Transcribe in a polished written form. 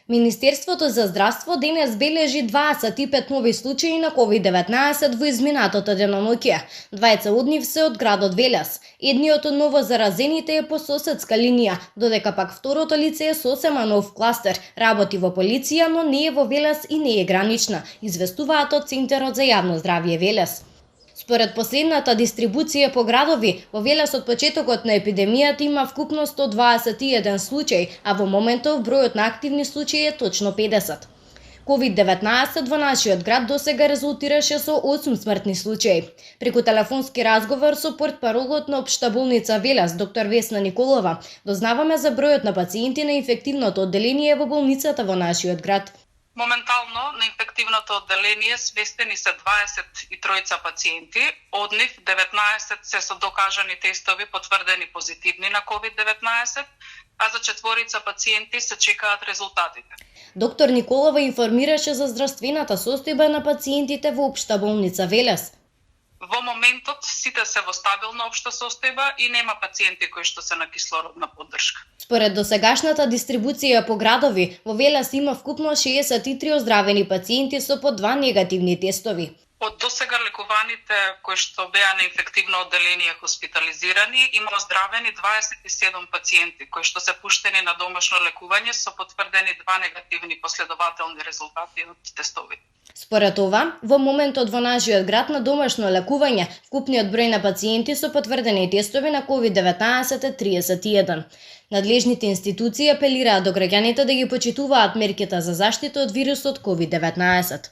Министерството за здравство денес бележи 25 нови случаи на COVID-19 во изминатото деноноќе. Двајца од нив се од градот Велес. Едниот од новозаразените е по соседска линија, додека пак второто лице е сосема нов кластер, работи во полиција, но не е во Велес и не е гранична, известуваат од Центарот за јавно здравје Велес. Според последната дистрибуција по градови, во Велес од почетокот на епидемијата има вкупно 121 случаи, а во моментов бројот на активни случаи е точно 50. COVID-19 во нашиот град досега резултираше со 8 смртни случаи. Преку телефонски разговор со портпаролот на Општа болница Велес, доктор Весна Николова, дознаваме за бројот на пациенти на инфективното одделение во болницата во нашиот град. Моментално на инфективното одделение свестени се 23 пациенти, од нив 19 се со докажани тестови потврдени позитивни на COVID-19, а за 4 пациенти се чекаат резултатите. Доктор Николова информираше за здравствената состојба на пациентите во Општа болница Велес. Во моментот сите се во стабилна општа состојба и нема пациенти кои што се на кислородна поддршка. Според досегашната дистрибуција по градови, во Велес има вкупно 63 оздравени пациенти со по 2 негативни тестови. Од досега лекуваните кои што беа на инфективно одделение хоспитализирани, има оздравени 27 пациенти кои што се пуштени на домашно лекување со потврдени 2 негативни последователни резултати од тестовите. Според ова, во моментот во нашиот град на домашно лекување, вкупниот број на пациенти со потврдени тестови на COVID-19 е 31. Надлежните институции апелираат до граѓаните да ги почитуваат мерките за заштита од вирусот COVID-19.